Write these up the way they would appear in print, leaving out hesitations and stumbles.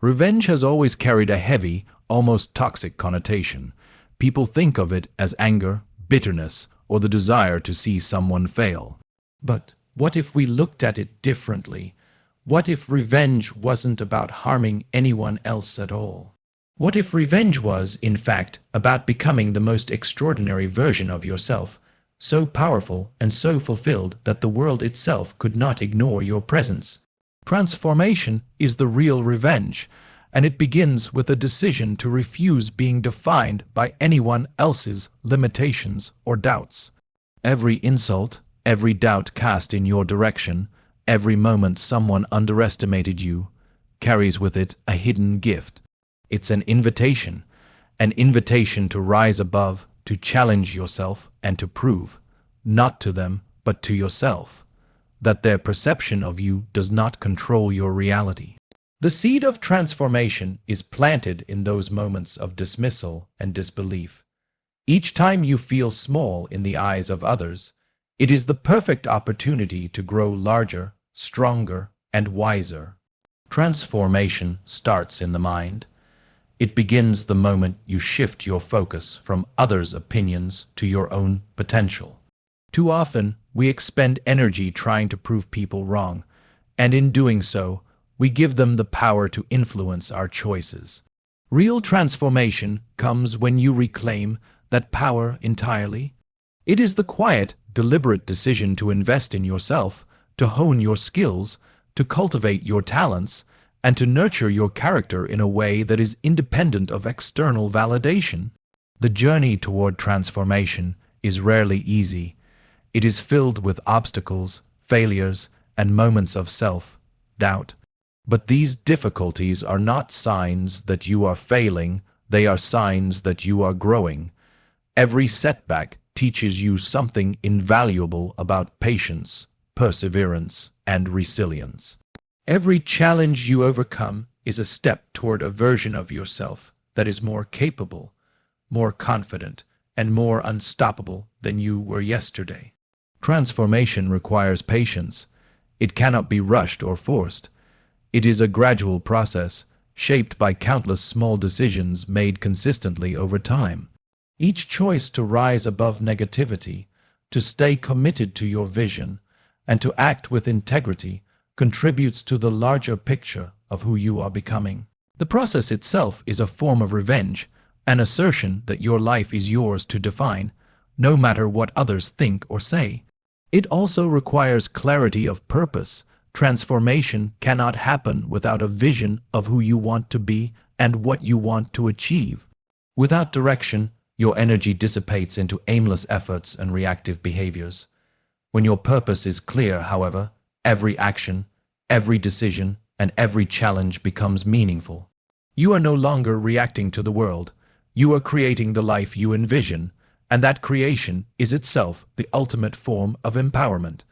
Revenge has always carried a heavy, almost toxic connotation. People think of it as anger, bitterness, or the desire to see someone fail. But what if we looked at it differently? What if revenge wasn't about harming anyone else at all? What if revenge was, in fact, about becoming the most extraordinary version of yourself, so powerful and so fulfilled that the world itself could not ignore your presence? Transformation is the real revenge, and it begins with a decision to refuse being defined by anyone else's limitations or doubts. Every insult, every doubt cast in your direction, every moment someone underestimated you, carries with it a hidden gift. It's an invitation to rise above, to challenge yourself, and to prove, not to them, but to yourself, that their perception of you does not control your reality. The seed of transformation is planted in those moments of dismissal and disbelief. Each time you feel small in the eyes of others, it is the perfect opportunity to grow larger, stronger, and wiser. Transformation starts in the mind. It begins the moment you shift your focus from others' opinions to your own potential. Too often, we expend energy trying to prove people wrong, and in doing so, we give them the power to influence our choices. Real transformation comes when you reclaim that power entirely. It is the quiet, deliberate decision to invest in yourself, to hone your skills, to cultivate your talents, and to nurture your character in a way that is independent of external validation. The journey toward transformation is rarely easy. It is filled with obstacles, failures, and moments of self-doubt. But these difficulties are not signs that you are failing, they are signs that you are growing. Every setback teaches you something invaluable about patience, perseverance, and resilience. Every challenge you overcome is a step toward a version of yourself that is more capable, more confident, and more unstoppable than you were yesterday. Transformation requires patience. It cannot be rushed or forced. It is a gradual process, shaped by countless small decisions made consistently over time. Each choice to rise above negativity, to stay committed to your vision, and to act with integrity contributes to the larger picture of who you are becoming. The process itself is a form of revenge, an assertion that your life is yours to define, no matter what others think or say. It also requires clarity of purpose. Transformation cannot happen without a vision of who you want to be and what you want to achieve. Without direction, your energy dissipates into aimless efforts and reactive behaviors. When your purpose is clear, however, every action, every decision, and every challenge becomes meaningful. You are no longer reacting to the world. You are creating the life you envision, and that creation is itself the ultimate form of empowerment.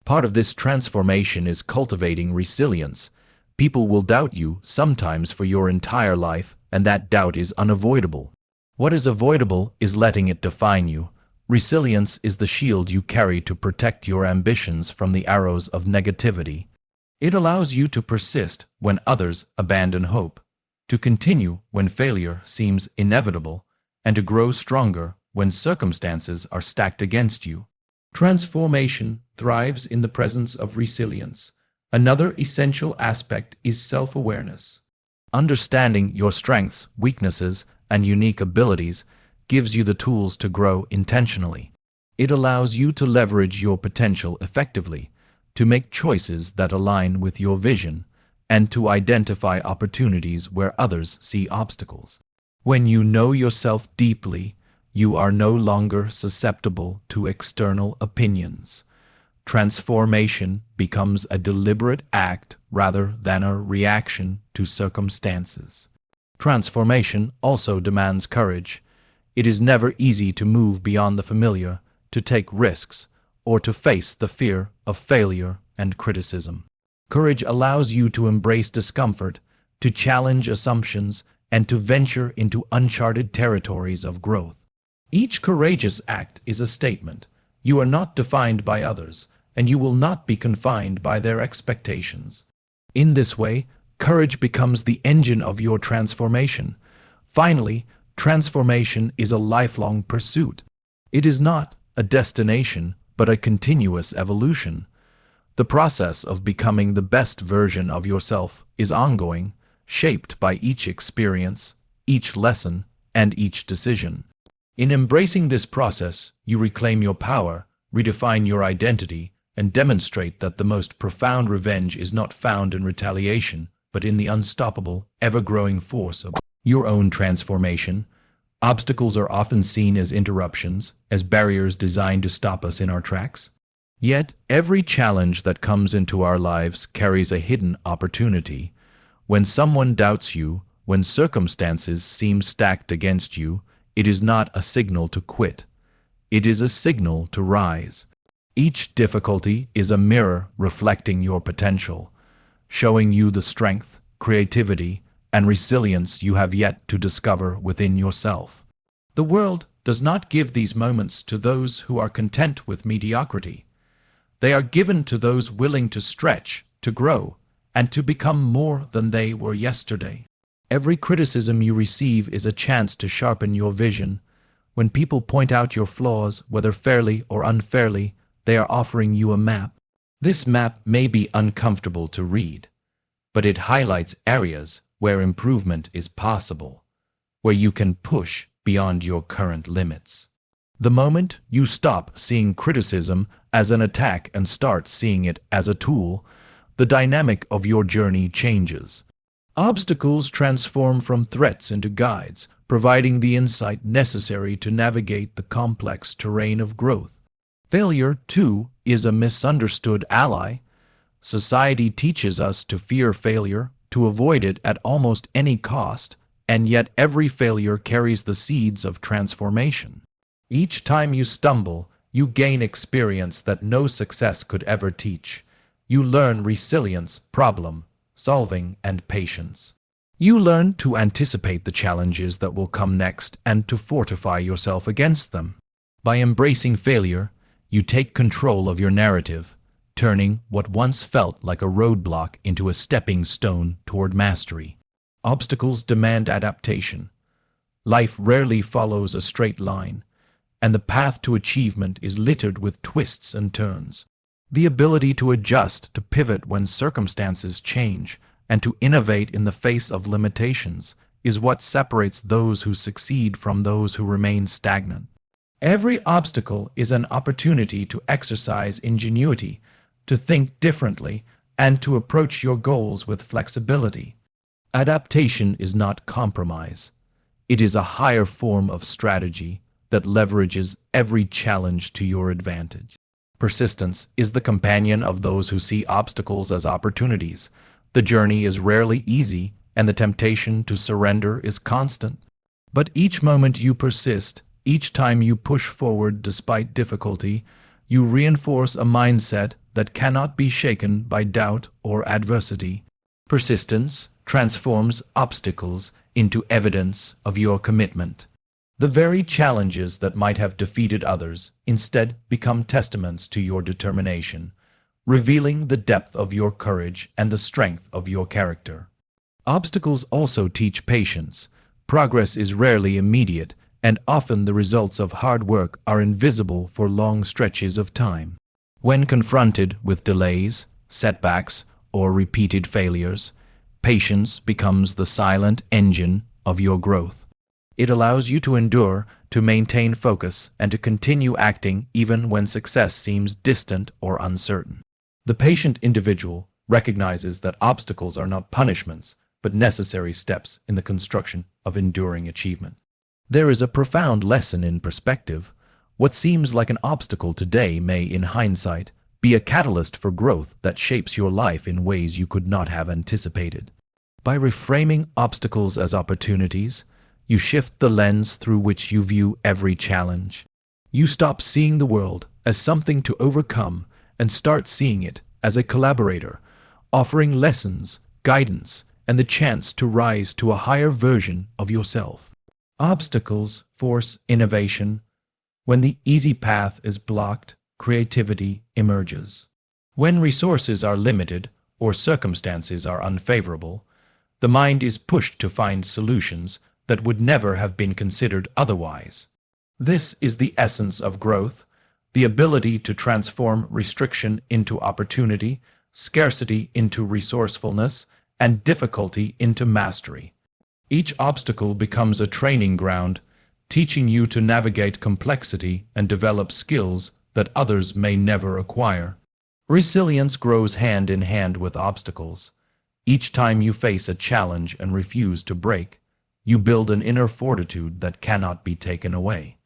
Part of this transformation is cultivating resilience. People will doubt you, sometimes for your entire life, and that doubt is unavoidable. What is avoidable is letting it define you. Resilience is the shield you carry to protect your ambitions from the arrows of negativity. It allows you to persist when others abandon hope, to continue when failure seems inevitable, and to grow stronger when circumstances are stacked against you. Transformation thrives in the presence of resilience. Another essential aspect is self-awareness. Understanding your strengths, weaknesses, and unique abilities gives you the tools to grow intentionally. It allows you to leverage your potential effectively, to make choices that align with your vision, and to identify opportunities where others see obstacles. When you know yourself deeply, you are no longer susceptible to external opinions. Transformation becomes a deliberate act rather than a reaction to circumstances. Transformation also demands courage. It is never easy to move beyond the familiar, to take risks, or to face the fear of failure and criticism. Courage allows you to embrace discomfort, to challenge assumptions, and to venture into uncharted territories of growth. Each courageous act is a statement. You are not defined by others, and you will not be confined by their expectations. In this way, Courage becomes the engine of your transformation. Finally, transformation is a lifelong pursuit. It is not a destination, but a continuous evolution. The process of becoming the best version of yourself is ongoing, shaped by each experience, each lesson, and each decision. In embracing this process, you reclaim your power, redefine your identity, and demonstrate that the most profound revenge is not found in retaliation, but in the unstoppable, ever-growing force of your own transformation. Obstacles are often seen as interruptions, as barriers designed to stop us in our tracks. Yet, every challenge that comes into our lives carries a hidden opportunity. When someone doubts you, when circumstances seem stacked against you, it is not a signal to quit. It is a signal to rise. Each difficulty is a mirror reflecting your potential, showing you the strength, creativity, and resilience you have yet to discover within yourself. The world does not give these moments to those who are content with mediocrity. They are given to those willing to stretch, to grow, and to become more than they were yesterday. Every criticism you receive is a chance to sharpen your vision. When people point out your flaws, whether fairly or unfairly, they are offering you a map. This map may be uncomfortable to read, but it highlights areas where improvement is possible, where you can push beyond your current limits. The moment you stop seeing criticism as an attack and start seeing it as a tool, the dynamic of your journey changes. Obstacles transform from threats into guides, providing the insight necessary to navigate the complex terrain of growth. Failure, too, is a misunderstood ally. Society teaches us to fear failure, to avoid it at almost any cost, and yet every failure carries the seeds of transformation. Each time you stumble, you gain experience that no success could ever teach. You learn resilience, problem solving, and patience. You learn to anticipate the challenges that will come next and to fortify yourself against them. By embracing failure, you take control of your narrative, turning what once felt like a roadblock into a stepping stone toward mastery. Obstacles demand adaptation. Life rarely follows a straight line, and the path to achievement is littered with twists and turns. The ability to adjust, to pivot when circumstances change, and to innovate in the face of limitations is what separates those who succeed from those who remain stagnant. Every obstacle is an opportunity to exercise ingenuity, to think differently, and to approach your goals with flexibility. Adaptation is not compromise. It is a higher form of strategy that leverages every challenge to your advantage. Persistence is the companion of those who see obstacles as opportunities. The journey is rarely easy, and the temptation to surrender is constant. But each moment you persist, each time you push forward despite difficulty, you reinforce a mindset that cannot be shaken by doubt or adversity. Persistence transforms obstacles into evidence of your commitment. The very challenges that might have defeated others instead become testaments to your determination, revealing the depth of your courage and the strength of your character. Obstacles also teach patience. Progress is rarely immediate, and often the results of hard work are invisible for long stretches of time. When confronted with delays, setbacks, or repeated failures, patience becomes the silent engine of your growth. It allows you to endure, to maintain focus, and to continue acting even when success seems distant or uncertain. The patient individual recognizes that obstacles are not punishments, but necessary steps in the construction of enduring achievement. There is a profound lesson in perspective. What seems like an obstacle today may, in hindsight, be a catalyst for growth that shapes your life in ways you could not have anticipated. By reframing obstacles as opportunities, you shift the lens through which you view every challenge. You stop seeing the world as something to overcome and start seeing it as a collaborator, offering lessons, guidance, and the chance to rise to a higher version of yourself. Obstacles force innovation. When the easy path is blocked, creativity emerges. When resources are limited, or circumstances are unfavorable, the mind is pushed to find solutions that would never have been considered otherwise. This is the essence of growth, the ability to transform restriction into opportunity, scarcity into resourcefulness, and difficulty into mastery. Each obstacle becomes a training ground, teaching you to navigate complexity and develop skills that others may never acquire. Resilience grows hand in hand with obstacles. Each time you face a challenge and refuse to break, you build an inner fortitude that cannot be taken away.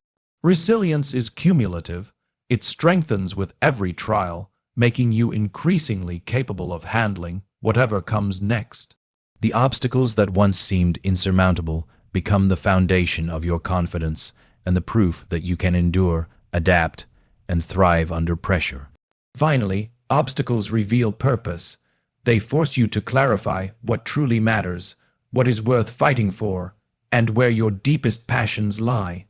Resilience is cumulative. It strengthens with every trial, making you increasingly capable of handling whatever comes next. The obstacles that once seemed insurmountable become the foundation of your confidence and the proof that you can endure, adapt, and thrive under pressure. Finally, obstacles reveal purpose. They force you to clarify what truly matters, what is worth fighting for, and where your deepest passions lie.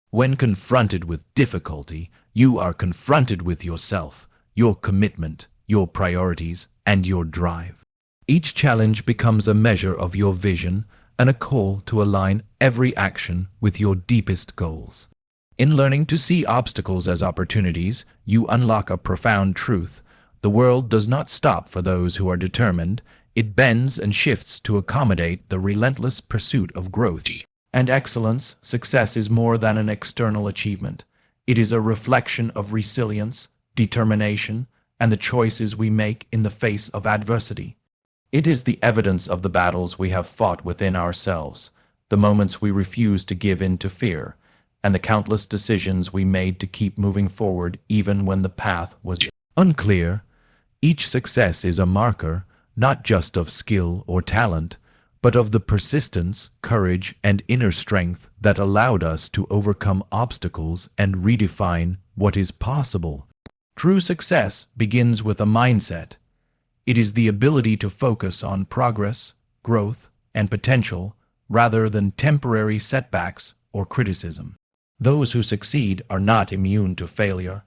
When confronted with difficulty, you are confronted with yourself, your commitment, your priorities, and your drive. Each challenge becomes a measure of your vision and a call to align every action with your deepest goals. In learning to see obstacles as opportunities, you unlock a profound truth. The world does not stop for those who are determined. It bends and shifts to accommodate the relentless pursuit of growth and excellence. Success is more than an external achievement. It is a reflection of resilience, determination, and the choices we make in the face of adversity. It is the evidence of the battles we have fought within ourselves, the moments we refused to give in to fear, and the countless decisions we made to keep moving forward even when the path was unclear. Each success is a marker, not just of skill or talent, but of the persistence, courage, and inner strength that allowed us to overcome obstacles and redefine what is possible. True success begins with a mindset. It is the ability to focus on progress, growth, and potential rather than temporary setbacks or criticism. Those who succeed are not immune to failure.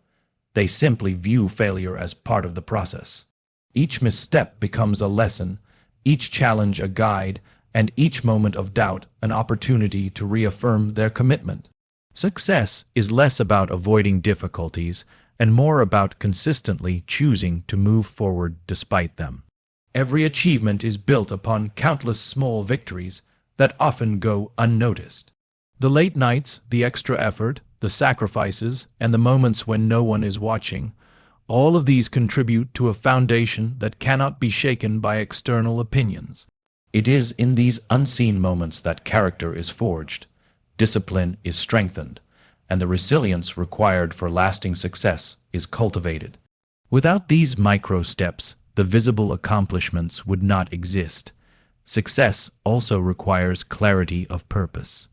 They simply view failure as part of the process. Each misstep becomes a lesson, each challenge a guide, and each moment of doubt an opportunity to reaffirm their commitment. Success is less about avoiding difficulties and more about consistently choosing to move forward despite them. Every achievement is built upon countless small victories that often go unnoticed. The late nights, the extra effort, the sacrifices, and the moments when no one is watching, all of these contribute to a foundation that cannot be shaken by external opinions. It is in these unseen moments that character is forged, discipline is strengthened, and the resilience required for lasting success is cultivated. Without these micro steps, the visible accomplishments would not exist. Success also requires clarity of purpose.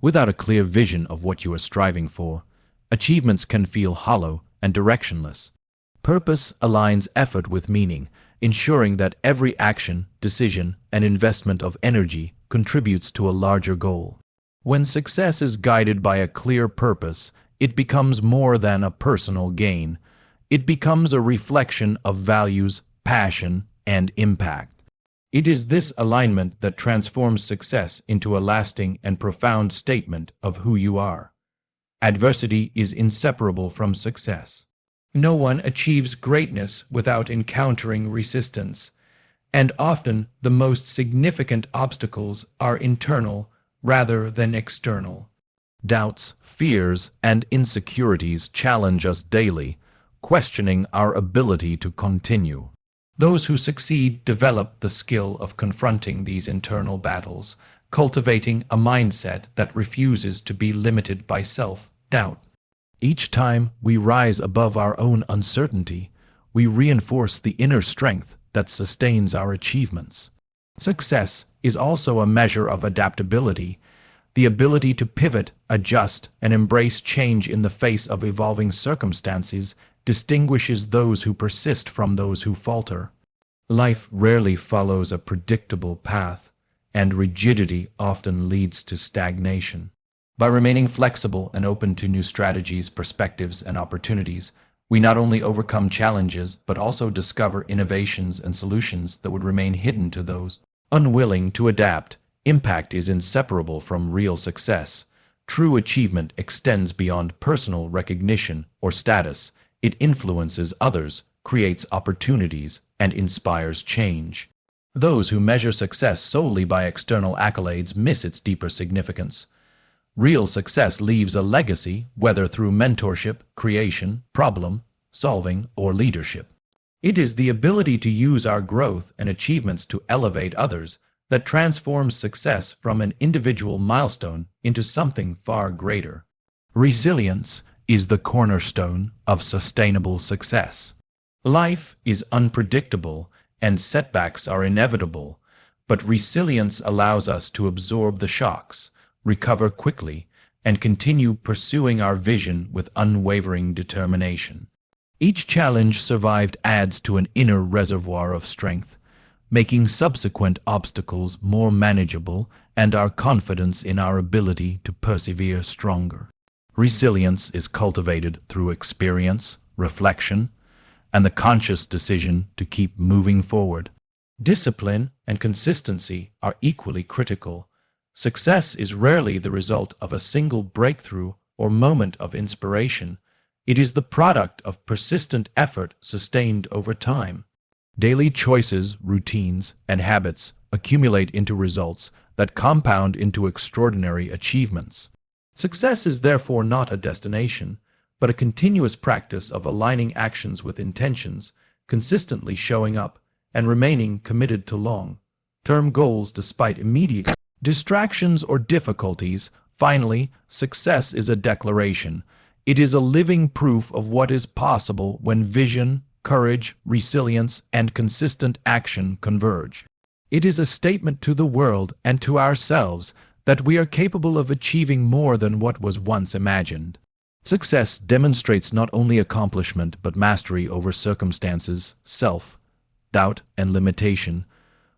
Without a clear vision of what you are striving for, achievements can feel hollow and directionless. Purpose aligns effort with meaning, ensuring that every action, decision, and investment of energy contributes to a larger goal. When success is guided by a clear purpose, it becomes more than a personal gain. It becomes a reflection of values, passion, and impact. It is this alignment that transforms success into a lasting and profound statement of who you are. Adversity is inseparable from success. No one achieves greatness without encountering resistance, and often the most significant obstacles are internal rather than external. Doubts, fears, and insecurities challenge us daily, questioning our ability to continue. Those who succeed develop the skill of confronting these internal battles, cultivating a mindset that refuses to be limited by self-doubt. Each time we rise above our own uncertainty, we reinforce the inner strength that sustains our achievements. Success is also a measure of adaptability. The ability to pivot, adjust, and embrace change in the face of evolving circumstances distinguishes those who persist from those who falter. Life rarely follows a predictable path, and rigidity often leads to stagnation. By remaining flexible and open to new strategies, perspectives, and opportunities, We not only overcome challenges, but also discover innovations and solutions that would remain hidden to those unwilling to adapt. Impact is inseparable from real success. True achievement extends beyond personal recognition or status. It influences others, creates opportunities, and inspires change. Those who measure success solely by external accolades miss its deeper significance. Real success leaves a legacy, whether through mentorship, creation, problem solving, or leadership. It is the ability to use our growth and achievements to elevate others that transforms success from an individual milestone into something far greater. Resilience is the cornerstone of sustainable success. Life is unpredictable and setbacks are inevitable, but resilience allows us to absorb the shocks, recover quickly, and continue pursuing our vision with unwavering determination. Each challenge survived adds to an inner reservoir of strength, making subsequent obstacles more manageable and our confidence in our ability to persevere stronger. Resilience is cultivated through experience, reflection, and the conscious decision to keep moving forward. Discipline and consistency are equally critical. Success is rarely the result of a single breakthrough or moment of inspiration. It is the product of persistent effort sustained over time. Daily choices, routines, and habits accumulate into results that compound into extraordinary achievements. Success is therefore not a destination, but a continuous practice of aligning actions with intentions, consistently showing up, and remaining committed to long-term goals despite immediate distractions or difficulties. Finally, success is a declaration. It is a living proof of what is possible when vision, courage, resilience, and consistent action converge. It is a statement to the world and to ourselves that we are capable of achieving more than what was once imagined. Success demonstrates not only accomplishment but mastery over circumstances, self-doubt, and limitation,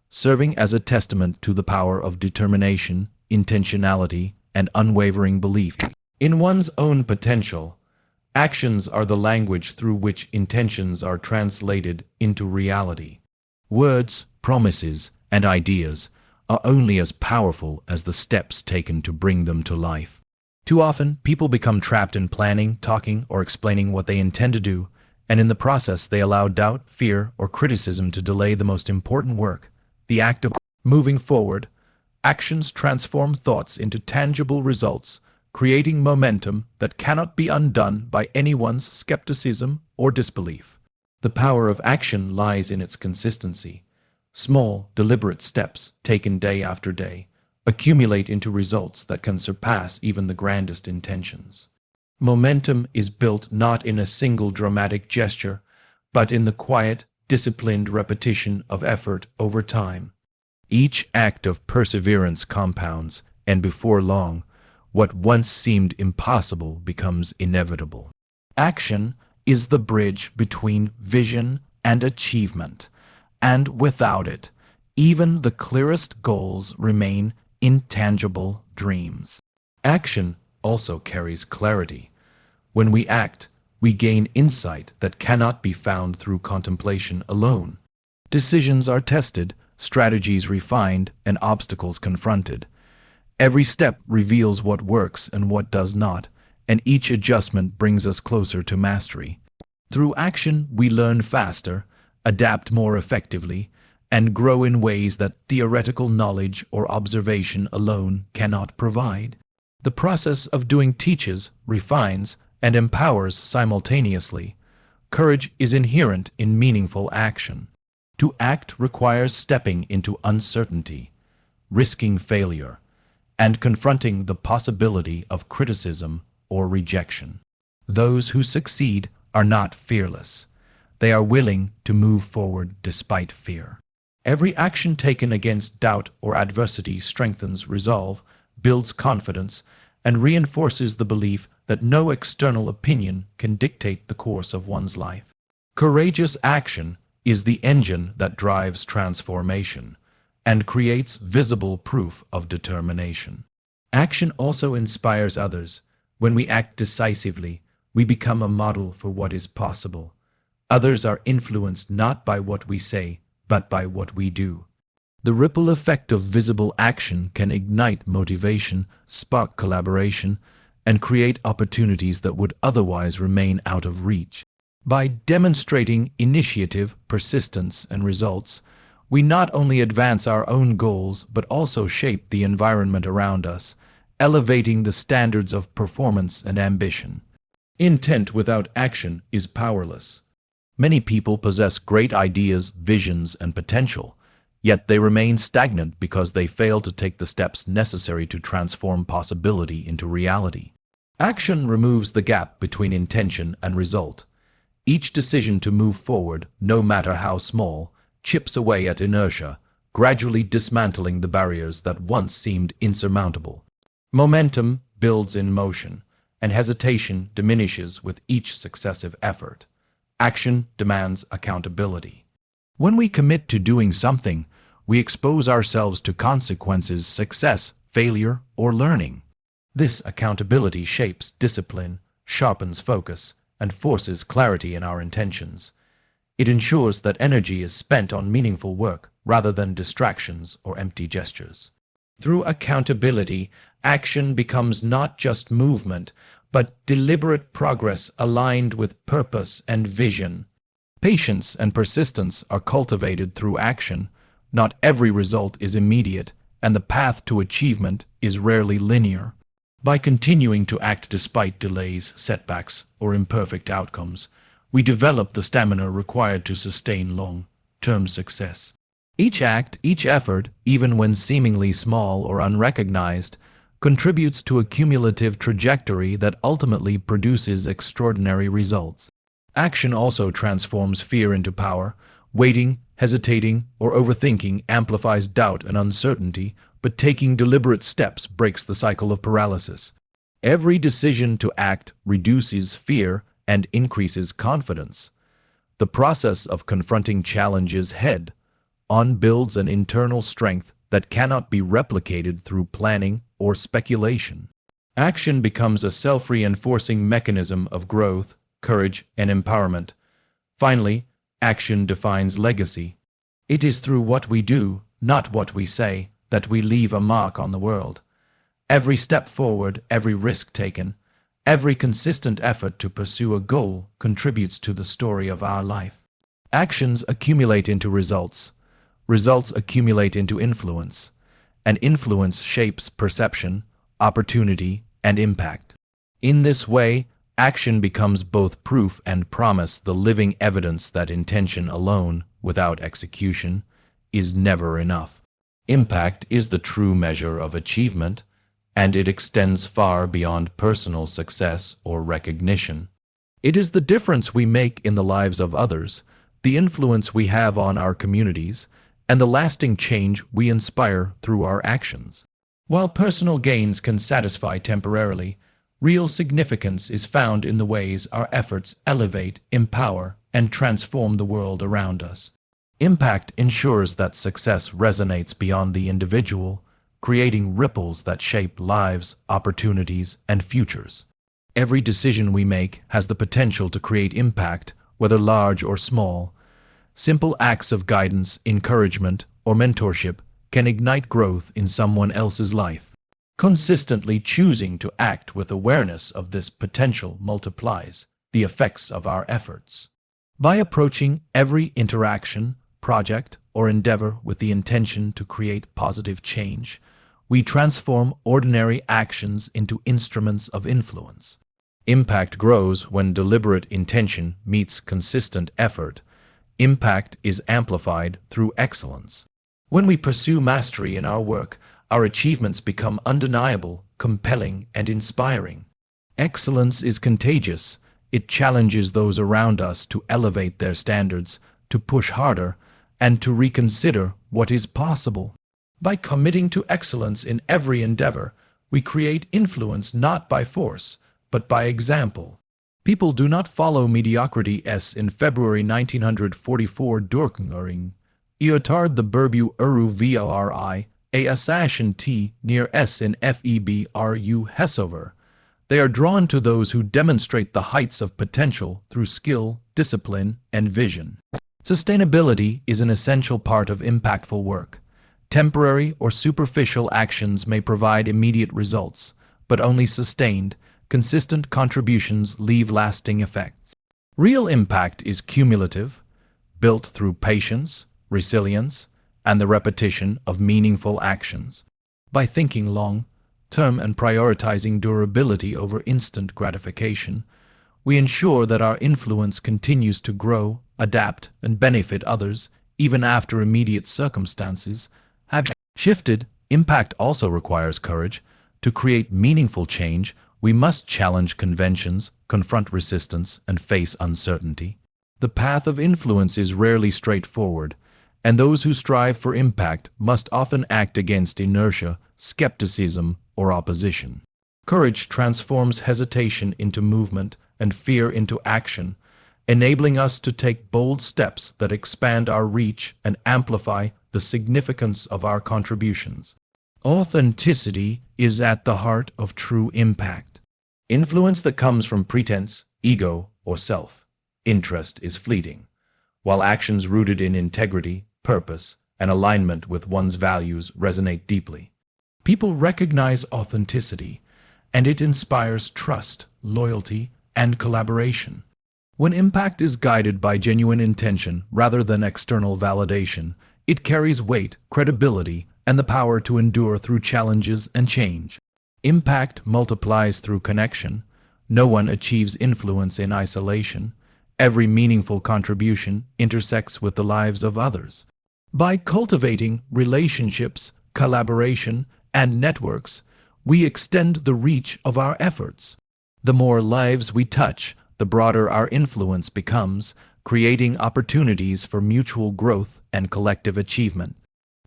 serving as a testament to the power of determination, intentionality, and unwavering belief in one's own potential. Actions are the language through which intentions are translated into reality. Words, promises, and ideas are only as powerful as the steps taken to bring them to life. Too often, people become trapped in planning, talking, or explaining what they intend to do, and in the process they allow doubt, fear, or criticism to delay the most important work, the act of moving forward. Actions transform thoughts into tangible results, creating momentum that cannot be undone by anyone's skepticism or disbelief. The power of action lies in its consistency. Small, deliberate steps, taken day after day, accumulate into results that can surpass even the grandest intentions. Momentum is built not in a single dramatic gesture, but in the quiet, disciplined repetition of effort over time. Each act of perseverance compounds, and before long, what once seemed impossible becomes inevitable. Action is the bridge between vision and achievement, and without it, even the clearest goals remain intangible dreams. Action also carries clarity. When we act, we gain insight that cannot be found through contemplation alone. Decisions are tested, strategies refined, and obstacles confronted. Every step reveals what works and what does not, and each adjustment brings us closer to mastery. Through action, we learn faster, adapt more effectively, and grow in ways that theoretical knowledge or observation alone cannot provide. The process of doing teaches, refines, and empowers simultaneously. Courage is inherent in meaningful action. To act requires stepping into uncertainty, risking failure, and confronting the possibility of criticism or rejection. Those who succeed are not fearless. They are willing to move forward despite fear. Every action taken against doubt or adversity strengthens resolve, builds confidence, and reinforces the belief that no external opinion can dictate the course of one's life. Courageous action is the engine that drives transformation and creates visible proof of determination. Action also inspires others. When we act decisively, we become a model for what is possible. Others are influenced not by what we say, but by what we do. The ripple effect of visible action can ignite motivation, spark collaboration, and create opportunities that would otherwise remain out of reach. By demonstrating initiative, persistence, and results, we not only advance our own goals but also shape the environment around us, elevating the standards of performance and ambition. Intent without action is powerless. Many people possess great ideas, visions, and potential, yet they remain stagnant because they fail to take the steps necessary to transform possibility into reality. Action removes the gap between intention and result. Each decision to move forward, no matter how small, chips away at inertia, gradually dismantling the barriers that once seemed insurmountable. Momentum builds in motion, and hesitation diminishes with each successive effort. Action demands accountability. When we commit to doing something, we expose ourselves to consequences, success, failure, or learning. This accountability shapes discipline, sharpens focus, and forces clarity in our intentions. It ensures that energy is spent on meaningful work rather than distractions or empty gestures. Through accountability, action becomes not just movement, but deliberate progress aligned with purpose and vision. Patience and persistence are cultivated through action. Not every result is immediate, and the path to achievement is rarely linear. By continuing to act despite delays, setbacks, or imperfect outcomes, we develop the stamina required to sustain long-term success. Each act, each effort, even when seemingly small or unrecognized, contributes to a cumulative trajectory that ultimately produces extraordinary results. Action also transforms fear into power. Waiting, hesitating, or overthinking amplifies doubt and uncertainty, but taking deliberate steps breaks the cycle of paralysis. Every decision to act reduces fear and increases confidence. The process of confronting challenges head-on builds an internal strength that cannot be replicated through planning or speculation. Action becomes a self-reinforcing mechanism of growth, courage, and empowerment. Finally, action defines legacy. It is through what we do, not what we say, that we leave a mark on the world. Every step forward, every risk taken, every consistent effort to pursue a goal contributes to the story of our life. Actions accumulate into results. Results accumulate into influence, and influence shapes perception, opportunity, and impact. In this way, action becomes both proof and promise, the living evidence that intention alone, without execution, is never enough. Impact is the true measure of achievement, and it extends far beyond personal success or recognition. It is the difference we make in the lives of others, the influence we have on our communities, and the lasting change we inspire through our actions. While personal gains can satisfy temporarily, real significance is found in the ways our efforts elevate, empower, and transform the world around us. Impact ensures that success resonates beyond the individual, creating ripples that shape lives, opportunities, and futures. Every decision we make has the potential to create impact, whether large or small. Simple acts of guidance, encouragement, or mentorship can ignite growth in someone else's life. Consistently choosing to act with awareness of this potential multiplies the effects of our efforts. By approaching every interaction, project, or endeavor with the intention to create positive change, we transform ordinary actions into instruments of influence. Impact grows when deliberate intention meets consistent effort. Impact is amplified through excellence. When we pursue mastery in our work, our achievements become undeniable, compelling, and inspiring. Excellence is contagious. It challenges those around us to elevate their standards, to push harder, and to reconsider what is possible. By committing to excellence in every endeavor, we create influence not by force, but by example. People do not follow mediocrity. In February 1944 Durknering, Iotard the Burbu Uru Vori, a assassin T near S in Febru Hessover. They are drawn to those who demonstrate the heights of potential through skill, discipline, and vision. Sustainability is an essential part of impactful work. Temporary or superficial actions may provide immediate results, but only sustained, consistent contributions leave lasting effects. Real impact is cumulative, built through patience, resilience, and the repetition of meaningful actions. By thinking long-term and prioritizing durability over instant gratification, we ensure that our influence continues to grow, adapt, and benefit others even after immediate circumstances have shifted. Impact also requires courage. To create meaningful change, we must challenge conventions, confront resistance, and face uncertainty. The path of influence is rarely straightforward, and those who strive for impact must often act against inertia, skepticism, or opposition. Courage transforms hesitation into movement and fear into action, enabling us to take bold steps that expand our reach and amplify the significance of our contributions. Authenticity is at the heart of true impact. Influence that comes from pretense, ego, or self-interest is fleeting, while actions rooted in integrity, purpose, and alignment with one's values resonate deeply. People recognize authenticity, and it inspires trust, loyalty, and collaboration. When impact is guided by genuine intention rather than external validation, it carries weight, credibility, and the power to endure through challenges and change. Impact multiplies through connection. No one achieves influence in isolation. Every meaningful contribution intersects with the lives of others. By cultivating relationships, collaboration, and networks, we extend the reach of our efforts. The more lives we touch, the broader our influence becomes, creating opportunities for mutual growth and collective achievement.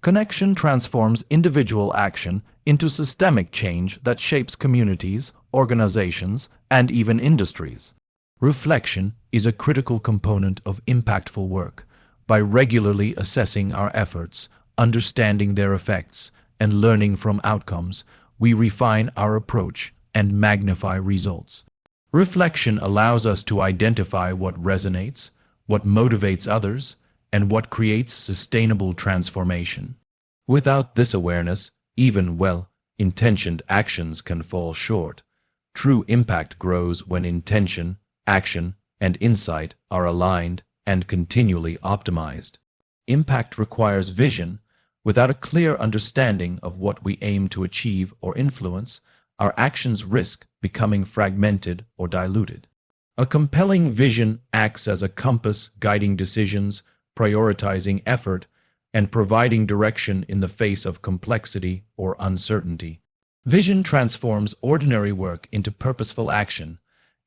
Connection transforms individual action into systemic change that shapes communities, organizations, and even industries. Reflection is a critical component of impactful work. By regularly assessing our efforts, understanding their effects, and learning from outcomes, we refine our approach and magnify results. Reflection allows us to identify what resonates, what motivates others, and what creates sustainable transformation. Without this awareness, even well-intentioned actions can fall short. True impact grows when intention, action, and insight are aligned and continually optimized. Impact requires vision. Without a clear understanding of what we aim to achieve or influence, our actions risk becoming fragmented or diluted. A compelling vision acts as a compass guiding decisions, prioritizing effort, and providing direction in the face of complexity or uncertainty. Vision transforms ordinary work into purposeful action,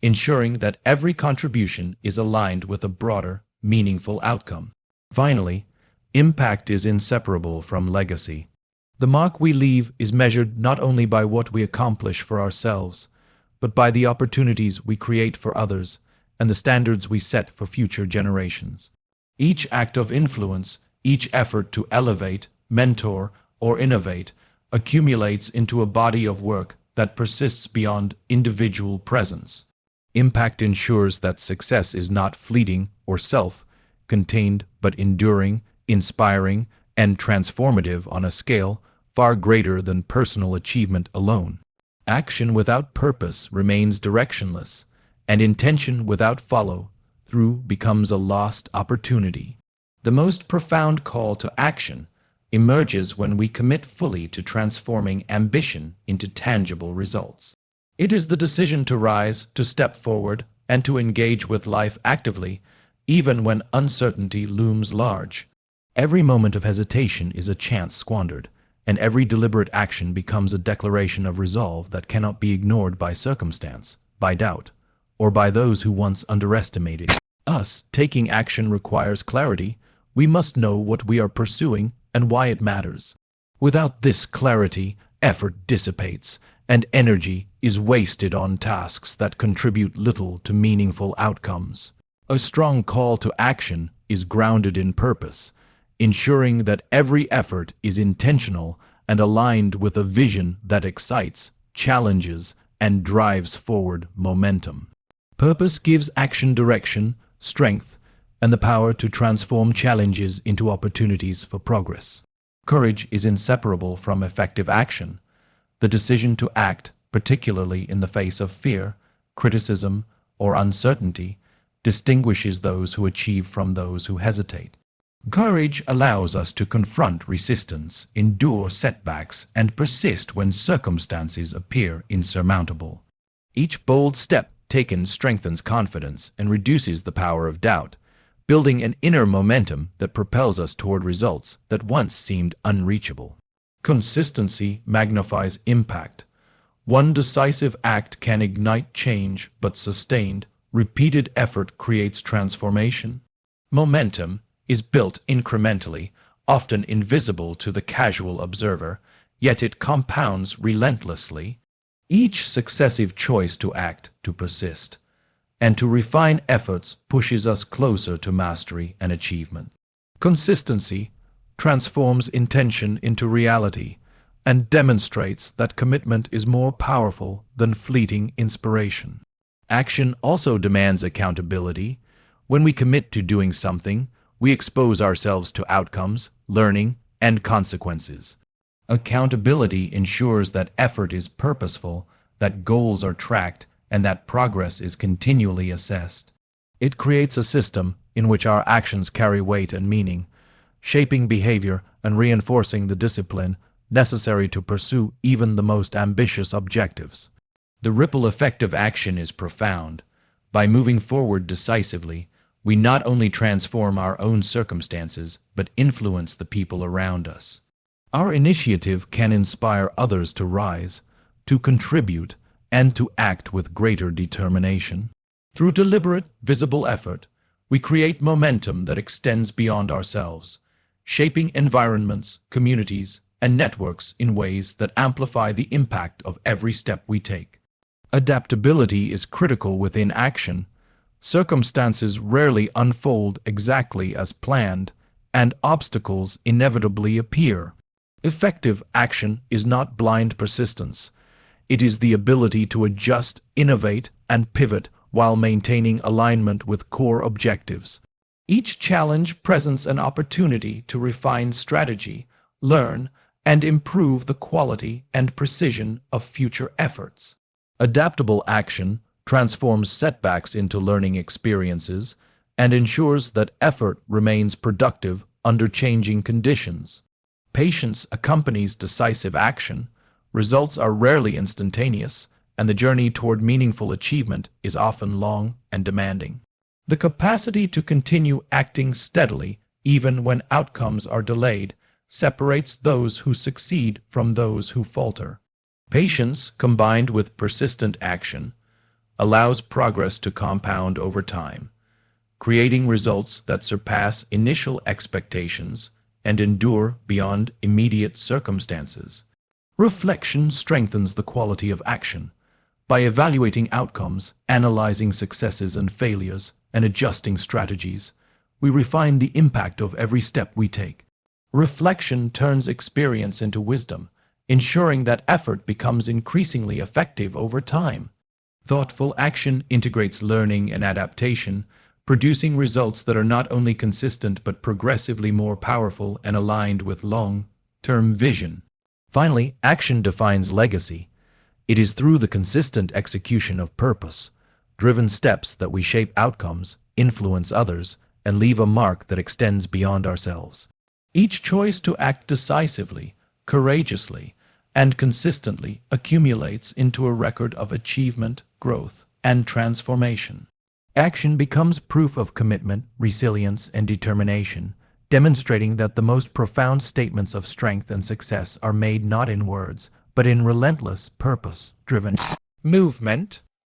ensuring that every contribution is aligned with a broader, meaningful outcome. Finally, impact is inseparable from legacy. The mark we leave is measured not only by what we accomplish for ourselves, but by the opportunities we create for others and the standards we set for future generations. Each act of influence, each effort to elevate, mentor, or innovate accumulates into a body of work that persists beyond individual presence. Impact ensures that success is not fleeting or self-contained, but enduring, inspiring, and transformative on a scale far greater than personal achievement alone. Action without purpose remains directionless, and intention without follow-through becomes a lost opportunity. The most profound call to action emerges when we commit fully to transforming ambition into tangible results. It is the decision to rise, to step forward, and to engage with life actively, even when uncertainty looms large. Every moment of hesitation is a chance squandered, and every deliberate action becomes a declaration of resolve that cannot be ignored by circumstance, by doubt, or by those who once underestimated us. Taking action requires clarity. We must know what we are pursuing and why it matters. Without this clarity, effort dissipates, and energy is wasted on tasks that contribute little to meaningful outcomes. A strong call to action is grounded in purpose, ensuring that every effort is intentional and aligned with a vision that excites, challenges, and drives forward momentum. Purpose gives action direction, strength, and the power to transform challenges into opportunities for progress. Courage is inseparable from effective action. The decision to act, particularly in the face of fear, criticism, or uncertainty, distinguishes those who achieve from those who hesitate. Courage allows us to confront resistance, endure setbacks, and persist when circumstances appear insurmountable. Each bold step taken strengthens confidence and reduces the power of doubt, building an inner momentum that propels us toward results that once seemed unreachable. Consistency magnifies impact. One decisive act can ignite change, but sustained, repeated effort creates transformation. Momentum is built incrementally, often invisible to the casual observer, yet it compounds relentlessly. Each successive choice to act, to persist, and to refine efforts pushes us closer to mastery and achievement. Consistency transforms intention into reality and demonstrates that commitment is more powerful than fleeting inspiration. Action also demands accountability. When we commit to doing something, we expose ourselves to outcomes, learning, and consequences. Accountability ensures that effort is purposeful, that goals are tracked, and that progress is continually assessed. It creates a system in which our actions carry weight and meaning, shaping behavior and reinforcing the discipline necessary to pursue even the most ambitious objectives. The ripple effect of action is profound. By moving forward decisively, we not only transform our own circumstances, but influence the people around us. Our initiative can inspire others to rise, to contribute, and to act with greater determination. Through deliberate, visible effort, we create momentum that extends beyond ourselves, shaping environments, communities, and networks in ways that amplify the impact of every step we take. Adaptability is critical within action. Circumstances rarely unfold exactly as planned, and obstacles inevitably appear. Effective action is not blind persistence. It is the ability to adjust, innovate, and pivot while maintaining alignment with core objectives. Each challenge presents an opportunity to refine strategy, learn, and improve the quality and precision of future efforts. Adaptable action transforms setbacks into learning experiences and ensures that effort remains productive under changing conditions. Patience accompanies decisive action. Results are rarely instantaneous, and the journey toward meaningful achievement is often long and demanding. The capacity to continue acting steadily, even when outcomes are delayed, separates those who succeed from those who falter. Patience, combined with persistent action, allows progress to compound over time, creating results that surpass initial expectations and endure beyond immediate circumstances. Reflection strengthens the quality of action. By evaluating outcomes, analyzing successes and failures, and adjusting strategies, we refine the impact of every step we take. Reflection turns experience into wisdom, ensuring that effort becomes increasingly effective over time. Thoughtful action integrates learning and adaptation, producing results that are not only consistent but progressively more powerful and aligned with long-term vision. Finally, action defines legacy. It is through the consistent execution of purpose-driven steps that we shape outcomes, influence others, and leave a mark that extends beyond ourselves. Each choice to act decisively, courageously, and consistently accumulates into a record of achievement, growth, and transformation. Action becomes proof of commitment, resilience, and determination, demonstrating that the most profound statements of strength and success are made not in words, but in relentless, purpose-driven movement.